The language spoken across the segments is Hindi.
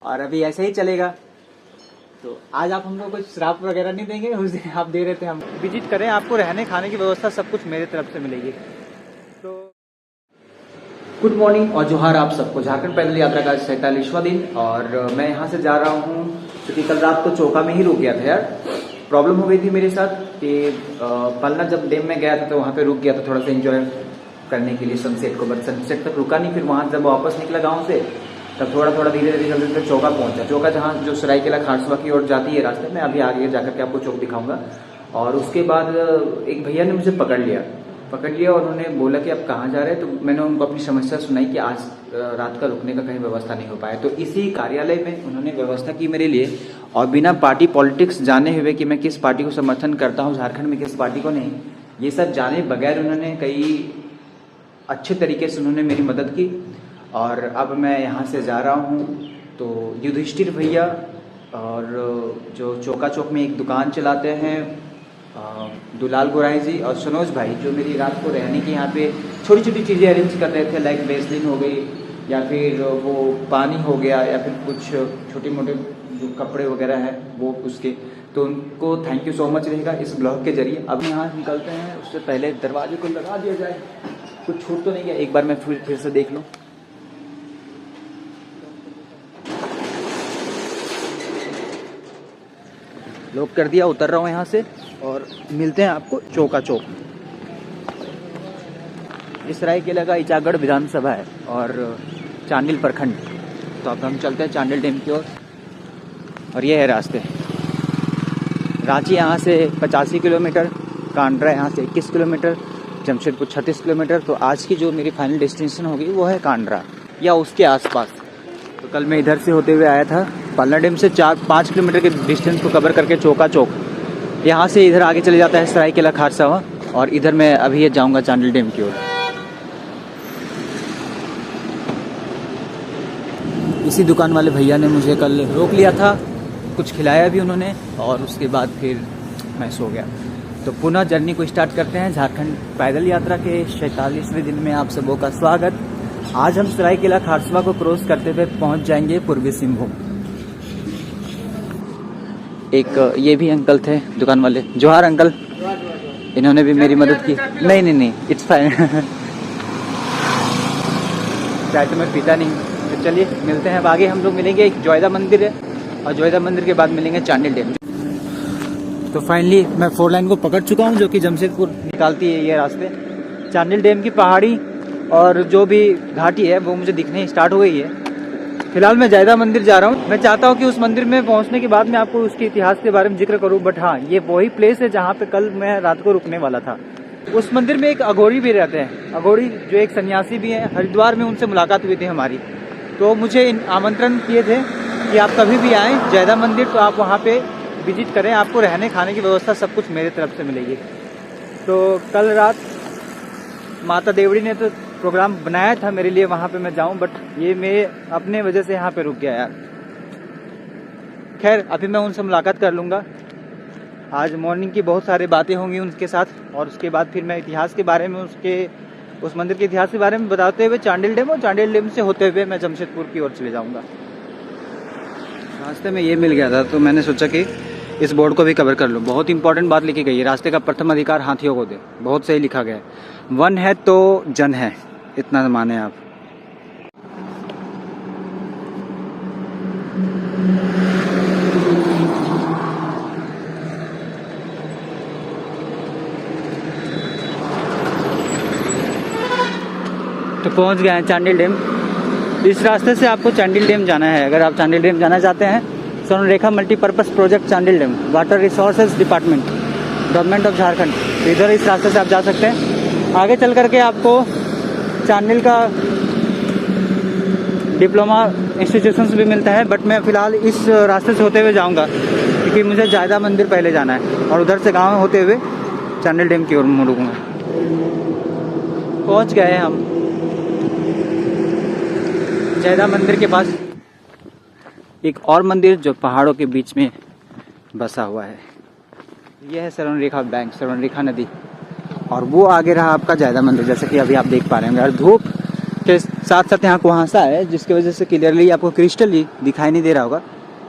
और अभी ऐसे ही चलेगा। तो आज आप हमको कुछ श्राप वगैरह नहीं देंगे, उस दिन आप दे रहे थे हम विजिट करें, आपको रहने खाने की व्यवस्था सब कुछ मेरे तरफ से मिलेगी। तो गुड मॉर्निंग और जोहार आप सबको। झारखंड पैदल यात्रा का 47वां दिन और मैं यहाँ से जा रहा हूँ क्योंकि कल रात को चोका में ही रुक गया था यार। प्रॉब्लम हो गई थी मेरे साथ कि पलना जब डैम में गया था तो वहाँ पे रुक गया था थोड़ा सा एंजॉय करने के लिए सनसेट को, बट सनसेट तक रुका नहीं। फिर वहाँ जब वापस निकला गाँव से तब थोड़ा थोड़ा धीरे धीरे चलते चलते चौका पहुंचा। चौका जहाँ जो सरायकेला खारसवा की ओर जाती है रास्ते में, अभी आगे जाकर के आपको चौक दिखाऊंगा। और उसके बाद एक भैया ने मुझे पकड़ लिया और उन्होंने बोला कि आप कहाँ जा रहे हैं। तो मैंने उनको अपनी समस्या सुनाई कि आज रात का रुकने का कहीं व्यवस्था नहीं हो पाया। तो इसी कार्यालय में उन्होंने व्यवस्था की मेरे लिए, और बिना पार्टी पॉलिटिक्स जाने हुए कि मैं किस पार्टी को समर्थन करता हूँ झारखंड में, किस पार्टी को नहीं, ये सब जाने बगैर उन्होंने कई अच्छे तरीके से उन्होंने मेरी मदद की। और अब मैं यहाँ से जा रहा हूँ तो युधिष्ठिर भैया और जो चौका चौक में एक दुकान चलाते हैं दुलाल गोराई जी, और सनोज भाई जो मेरी रात को रहने की यहाँ पे छोटी छोटी चीज़ें अरेंज कर रहे थे, लाइक बेसलिन हो गई या फिर वो पानी हो गया या फिर कुछ छोटे मोटे जो कपड़े वगैरह हैं वो उसके। तो उनको थैंक यू सो मच रहेगा इस ब्लॉग के जरिए। अब यहाँ निकलते हैं, उससे पहले दरवाजे को लगा दिया जाए, कुछ छूट तो नहीं गया, एक बार मैं फिर से देख लूँ। लॉक कर दिया, उतर रहा हूँ यहाँ से और मिलते हैं आपको चौका चौक। इस सरायकेला का इचागढ़ विधानसभा है और चांडिल प्रखंड। तो अब हम चलते हैं चांडिल डैम की ओर और ये है रास्ते। रांची यहाँ से 85 किलोमीटर, कांड्रा यहाँ से 21 किलोमीटर, जमशेदपुर 36 किलोमीटर। तो आज की जो मेरी फाइनल डेस्टिनेशन होगी वो है कांड्रा या उसके आसपास। तो कल मैं इधर से होते हुए आया था, पलना डैम से 4-5 किलोमीटर के डिस्टेंस को कवर करके चौका चौक, यहाँ से इधर आगे चले जाता है सरायकेला खारसावा, और इधर मैं अभी ये जाऊँगा चांडिल डैम की ओर। इसी दुकान वाले भैया ने मुझे कल रोक लिया था, कुछ खिलाया भी उन्होंने, और उसके बाद फिर मैं सो गया। तो पुनः जर्नी को स्टार्ट करते हैं। झारखंड पैदल यात्रा के 46वें दिन में आप सबों का स्वागत। आज हम सरायकेला खारसवा को क्रॉस करते हुए पहुंच जाएंगे पूर्वी सिंहभूम। एक ये भी अंकल थे दुकान वाले, जोहार अंकल, इन्होंने भी मेरी मदद की। नहीं इट्स फाइन चाय तो मैं पीता नहीं। तो चलिए मिलते हैं अब आगे। हम लोग मिलेंगे, एक जोयदा मंदिर है और जोयदा मंदिर के बाद मिलेंगे चांडिल डैम। तो फाइनली मैं 4 लाइन को पकड़ चुका हूँ जो कि जमशेदपुर निकालती है ये रास्ते। चांडिल डैम की पहाड़ी और जो भी घाटी है वो मुझे दिखने स्टार्ट हो गई है। फिलहाल मैं जायदा मंदिर जा रहा हूँ। मैं चाहता हूँ कि उस मंदिर में पहुँचने के बाद मैं आपको उसके इतिहास के बारे में जिक्र करूँ, बट हाँ, ये वही प्लेस है जहाँ पे कल मैं रात को रुकने वाला था। उस मंदिर में एक अघोरी भी रहते हैं, अघोरी जो एक सन्यासी भी हैं। हरिद्वार में उनसे मुलाकात हुई थी हमारी, तो मुझे आमंत्रण किए थे कि आप कभी भी आएँ जायदा मंदिर तो आप वहाँ पे विजिट करें, आपको रहने खाने की व्यवस्था सब कुछ मेरे तरफ से मिलेगी। तो कल रात माता देवड़ी ने तो प्रोग्राम बनाया था मेरे लिए वहाँ पे मैं जाऊँ, बट ये मैं अपने वजह से यहाँ पे रुक गया यार। खैर अभी मैं उनसे मुलाकात कर लूँगा। आज मॉर्निंग की बहुत सारी बातें होंगी उनके साथ, और उसके बाद फिर मैं इतिहास के बारे में उस मंदिर के इतिहास के बारे में बताते हुए चांडिल डैम, और चांडिल डैम से होते हुए मैं जमशेदपुर की ओर चले जाऊँगा। रास्ते में ये मिल गया था तो मैंने सोचा कि इस बोर्ड को भी कवर कर लूँ। बहुत इंपॉर्टेंट बात लिखी गई है, रास्ते का प्रथम अधिकार हाथियों को दे। बहुत सही लिखा गया है, वन है तो जन है, इतना माने आप। तो पहुंच गए हैं चांडिल डैम। इस रास्ते से आपको चांडिल डैम जाना है। अगर आप चांडिल डैम जाना चाहते हैं, Swarnarekha multipurpose project Chandil dam, water resources department, government of Jharkhand, तो इधर इस रास्ते से आप जा सकते हैं। आगे चल करके आपको चांडिल का डिप्लोमा इंस्टीट्यूशंस भी मिलता है, बट मैं फ़िलहाल इस रास्ते से होते हुए जाऊंगा क्योंकि मुझे जायदा मंदिर पहले जाना है, और उधर से गाँव होते हुए चांडिल डैम की ओर मुड़ूंगा। पहुंच गए हैं हम जायदा मंदिर के पास। एक और मंदिर जो पहाड़ों के बीच में बसा हुआ है, यह है स्वर्णरेखा बैंक, स्वर्णरेखा नदी, और वो आगे रहा आपका जायदा मंदिर, जैसे कि अभी आप देख पा रहे होंगे। और धूप के साथ साथ यहाँ कुहासा है जिसकी वजह से क्लियरली आपको क्रिस्टल ही दिखाई नहीं दे रहा होगा,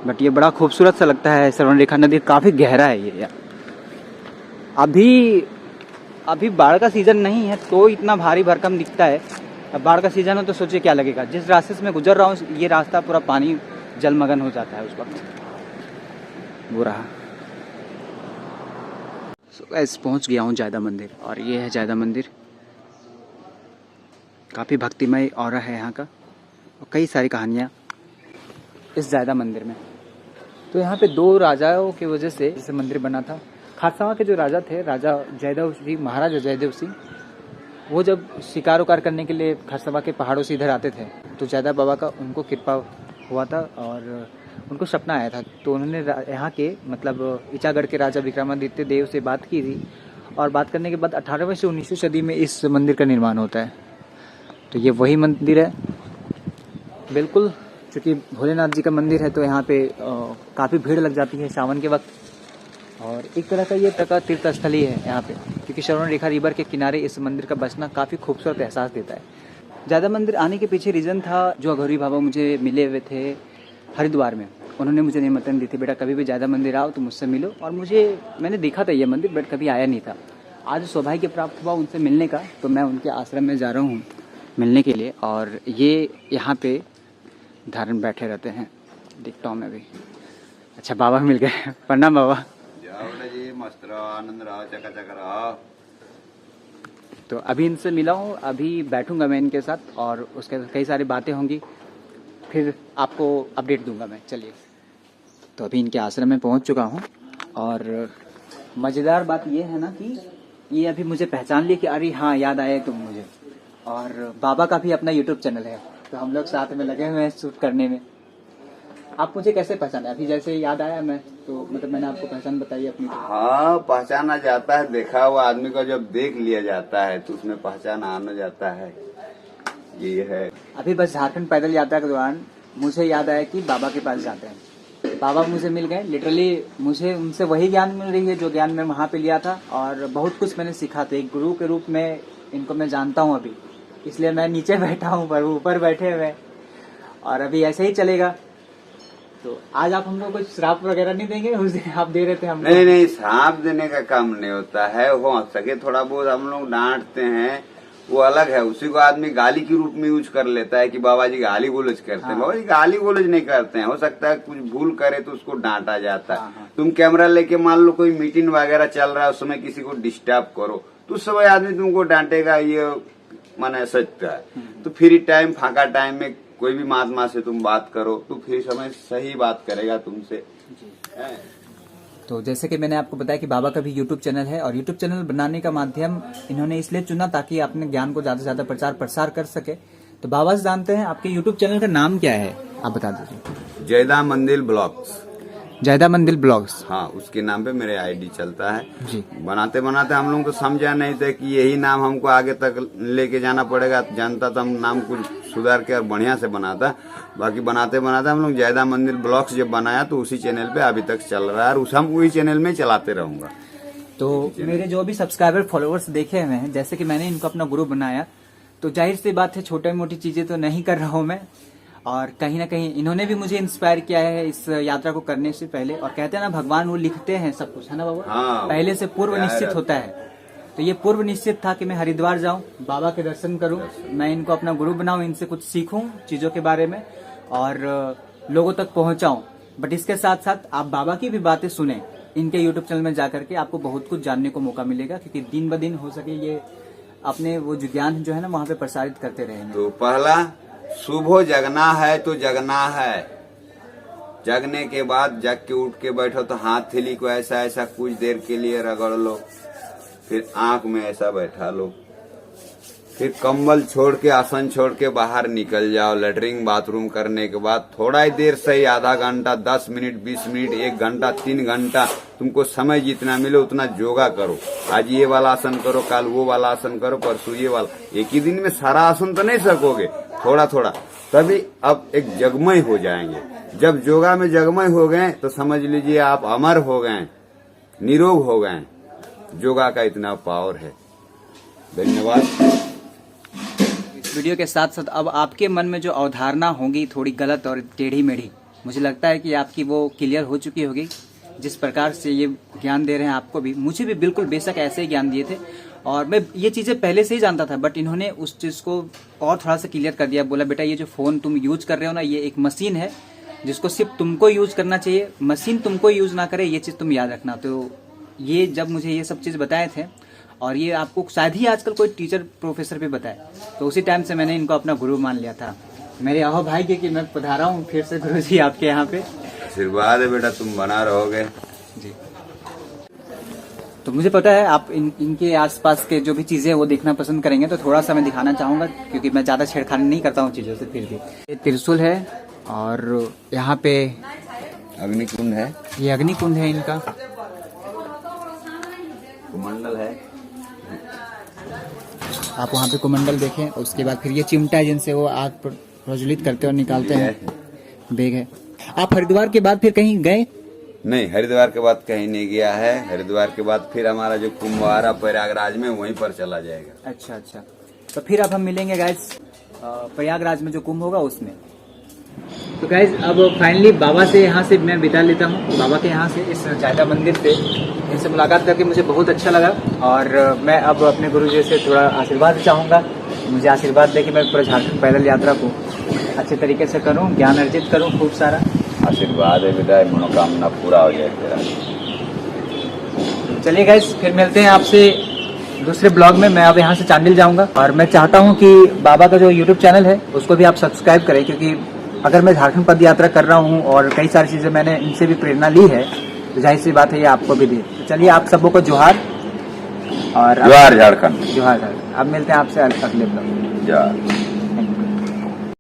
बट ये बड़ा खूबसूरत सा लगता है। स्वर्णरेखा नदी काफ़ी गहरा है ये। अभी बाढ़ का सीज़न नहीं है तो इतना भारी भरकम दिखता है। अब बाढ़ का सीज़न हो तो सोचिए क्या लगेगा। जिस रास्ते से मैं गुजर रहा हूँ ये रास्ता पूरा पानी जलमग्न हो जाता है उस वक्त। वो रहा। पहुँच गया हूँ जायदा मंदिर, और ये है जायदा मंदिर। काफ़ी भक्तिमय ऑरा है यहाँ का, और कई सारी कहानियाँ इस जायदा मंदिर में। तो यहाँ पे 2 राजाओं की वजह से इस मंदिर बना था। खारसावा के जो राजा थे, राजा जयदेव सिंह, महाराजा जयदेव सिंह, वो जब शिकार उकार करने के लिए खारसावा के पहाड़ों से इधर आते थे तो जयदा बाबा का उनको कृपा हुआ था और उनको सपना आया था। तो उन्होंने यहाँ के मतलब ईचागढ़ के राजा विक्रमादित्य देव से बात की थी, और बात करने के बाद 18वीं से 19वीं सदी में इस मंदिर का निर्माण होता है। तो ये वही मंदिर है बिल्कुल। चूँकि भोलेनाथ जी का मंदिर है तो यहाँ पे काफ़ी भीड़ लग जाती है सावन के वक्त, और एक तरह का ये तीर्थ स्थल ही है यहाँ पे, क्योंकि स्वर्णरेखा रिवर के किनारे इस मंदिर का बसना काफ़ी खूबसूरत एहसास देता है। ज़्यादा मंदिर आने के पीछे रीज़न था, जो अघोरी बाबा मुझे मिले हुए थे हरिद्वार में। उन्होंने मुझे निमंत्रण दी थी, बेटा कभी भी ज़्यादा मंदिर आओ तो मुझसे मिलो। और मैंने देखा था ये मंदिर, बट कभी आया नहीं था। आज सौभाग्य प्राप्त हुआ उनसे मिलने का, तो मैं उनके आश्रम में जा रहा हूँ मिलने के लिए। और ये यहाँ पे धारण बैठे रहते हैं, दिखता हूँ मैं भी। अच्छा बाबा मिल गए, प्रणाम बाबा। मस्त रहो, आनंद रहो, चकाचक रहो। तो अभी इनसे मिला हूँ, अभी बैठूंगा मैं इनके साथ और उसके कई सारी बातें होंगी, फिर आपको अपडेट दूंगा मैं। चलिए, तो अभी इनके आश्रम में पहुँच चुका हूँ, और मज़ेदार बात ये है ना कि ये अभी मुझे पहचान लिया कि अरे हाँ याद आया तुम मुझे। और बाबा का भी अपना यूट्यूब चैनल है, तो हम लोग साथ में लगे हुए हैं शूट करने में। आप मुझे कैसे पहचाने? अभी जैसे याद आया मैं तो मतलब मैंने आपको पहचान बताई अपनी। हाँ, पहचाना जाता है। देखा हुआ आदमी को जब देख लिया जाता है तो उसमें पहचान आना जाता है। ये है। अभी बस झारखंड पैदल यात्रा के दौरान मुझे याद आया कि बाबा के पास जाते हैं। बाबा मुझे मिल गए, लिटरली मुझे उनसे वही ज्ञान मिल रही है जो ज्ञान मैं वहाँ पे लिया था, और बहुत कुछ मैंने सीखा था। एक गुरु के रूप में इनको मैं जानता हूँ अभी, इसलिए मैं नीचे बैठा हूँ पर ऊपर बैठे हुए, और अभी ऐसे ही चलेगा। तो आज आप हमको कुछ श्राप वगैरह नहीं देंगे? उस दिन आप दे रहे थे हमको। नहीं, श्राप देने का काम नहीं होता है। हो सके थोड़ा बहुत हम लोग डांटते हैं, वो अलग है। उसी को आदमी गाली के रूप में यूज कर लेता है कि बाबा जी गाली गोलज करते हैं। बाबा जी गाली गोलज नहीं करते हैं। हो सकता है कुछ भूल करे तो उसको डांटा जाता है। तुम कैमरा लेके मान लो कोई मीटिंग वगैरह चल रहा है, उस समय किसी को डिस्टर्ब करो तो उस समय आदमी तुमको डांटेगा, ये माने सत्य है। तो फ्री टाइम, फाका टाइम में कोई भी महात्मा से तुम बात करो तो फिर समय सही बात करेगा तुमसे। तो जैसे कि मैंने आपको बताया कि बाबा का भी यूट्यूब चैनल है, और यूट्यूब चैनल बनाने का माध्यम इन्होंने इसलिए चुना ताकि अपने ज्ञान को ज्यादा से ज्यादा प्रचार प्रसार कर सके। तो बाबा से जानते हैं आपके यूट्यूब चैनल का नाम क्या है, आप बता दीजिए। जयदा मंदिर ब्लॉग्स। जयदा मंदिर ब्लॉग्स, हाँ, उसके नाम पे मेरे आईडी चलता है जी। बनाते बनाते हम लोग को समझा नहीं था कि यही नाम हमको आगे तक लेके जाना पड़ेगा। जानता था हम नाम कुछ सुधार के और बढ़िया से बनाता। बाकी बनाते बनाते हम लोग जयदा मंदिर ब्लॉग्स जब बनाया तो उसी चैनल पे अभी तक चल रहा है, और हम वही चैनल में चलाते रहूंगा। तो मेरे जो भी सब्सक्राइबर फॉलोअर्स देखे हुए हैं, जैसे कि मैंने इनको अपना गुरु बनाया, तो जाहिर सी बात है छोटी मोटी चीजें तो नहीं कर रहा हूँ मैं, और कहीं ना कहीं इन्होंने भी मुझे इंस्पायर किया है इस यात्रा को करने से पहले। और कहते हैं ना भगवान वो लिखते हैं सब कुछ, है ना बाबा? हाँ, पहले से पूर्व निश्चित होता है। तो ये पूर्व निश्चित था कि मैं हरिद्वार जाऊं, बाबा के दर्शन करूं, मैं इनको अपना गुरु बनाऊं, इनसे कुछ सीखूं चीजों के बारे में और लोगों तक पहुंचाऊं। बट इसके साथ साथ आप बाबा की भी बातें सुने इनके यूट्यूब चैनल में जाकर के, आपको बहुत कुछ जानने को मौका मिलेगा, क्योंकि दिन ब दिन हो सके ये अपने वो जो ज्ञान जो है ना वहाँ पे प्रसारित करते रहेंगे। तो पहला सुबह जगना है तो जगना है। जगने के बाद जग के उठ के बैठो तो हाथ थैली को ऐसा ऐसा कुछ देर के लिए रगड़ लो, फिर आंख में ऐसा बैठा लो, फिर कंबल छोड़ के आसन छोड़ के बाहर निकल जाओ। लेटरिंग बाथरूम करने के बाद थोड़ा ही देर से, आधा घंटा, 10 मिनट, 20 मिनट, 1 घंटा, 3 घंटा, तुमको समय जितना मिले उतना योगा करो। आज ये वाला आसन करो, कल वो वाला आसन करो, परसों ये वाला। एक ही दिन में सारा आसन तो नहीं सकोगे, थोड़ा थोड़ा, तभी अब एक जगमय हो जाएंगे। जब योगा में जगमय हो गए तो समझ लीजिए आप अमर हो गए, निरोग हो गए। योगा का इतना पावर है। धन्यवाद। वीडियो के साथ साथ अब आपके मन में जो अवधारणा होंगी थोड़ी गलत और टेढ़ी मेढ़ी, मुझे लगता है कि आपकी वो क्लियर हो चुकी होगी। जिस प्रकार से ये ज्ञान दे रहे हैं आपको भी, मुझे भी बिल्कुल बेशक ऐसे ही ज्ञान दिए थे और मैं ये चीज़ें पहले से ही जानता था, बट इन्होंने उस चीज़ को और थोड़ा सा क्लियर कर दिया। बोला बेटा ये जो फ़ोन तुम यूज कर रहे हो ना, ये एक मशीन है जिसको सिर्फ तुमको यूज करना चाहिए, मशीन तुमको यूज ना करे, ये चीज़ तुम याद रखना। तो ये जब मुझे ये सब चीज़ बताए थे और ये आपको शायद ही आजकल कोई टीचर प्रोफेसर भी बताए, तो उसी टाइम से मैंने इनको अपना गुरु मान लिया था। मेरे अहोभाग्य कि मैं पधारा हूँ फिर से गुरु जी आपके यहाँ पे। आशीर्वाद है बेटा, तुम बना रहोगे जी। तो मुझे पता है आप इनके आसपास के जो भी चीज़ें वो देखना पसंद करेंगे, तो थोड़ा सा मैं दिखाना चाहूँगा क्योंकि मैं ज़्यादा छेड़खानी नहीं करता हूँ चीज़ों से। फिर भी ये त्रिशूल है और यहाँ पे अग्निकुंड है, ये अग्निकुंड है इनका, कुमंडल है, आप वहाँ पे कुमंडल देखें। उसके बाद फिर ये चिमटा है जिनसे वो आग प्रज्वलित करते और निकालते हैं, बेग है। आप हरिद्वार के बाद फिर कहीं गए? नहीं, हरिद्वार के बाद कहीं नहीं गया है। हरिद्वार के बाद फिर हमारा जो कुंभ आ रहा प्रयागराज में, वहीं पर चला जाएगा। अच्छा अच्छा, तो फिर अब हम मिलेंगे गाइस प्रयागराज में जो कुंभ होगा उसमें। तो गाइस अब फाइनली बाबा से यहाँ से मैं विदा लेता हूँ, बाबा के यहाँ से, इस जायदा मंदिर से। इनसे मुलाकात करके मुझे बहुत अच्छा लगा और मैं अब अपने गुरु जी से थोड़ा आशीर्वाद चाहूँगा। मुझे आशीर्वाद दे कि मैं पूरा झारखंड पैदल यात्रा को अच्छे तरीके से करूँ, ज्ञान अर्जित करूँ खूब सारा। आशीर्वाद है बेटा, मनोकामना पूरा हो जाए तेरा। चलिए गाइस, फिर मिलते हैं आपसे दूसरे ब्लॉग में। मैं अब यहाँ से चांडिल जाऊँगा और मैं चाहता हूँ कि बाबा का जो यूट्यूब चैनल है उसको भी आप सब्सक्राइब करें, क्योंकि अगर मैं झारखंड पद यात्रा कर रहा हूँ और कई सारी चीज़ें मैंने इनसे भी प्रेरणा ली है, तो जाहिर सी बात है ये आपको भी दी। तो चलिए आप सबों को जोहार और जोहार झारखंड, जोहार झारखंड। अब मिलते हैं आपसे अगले ब्लॉग में। जोहार।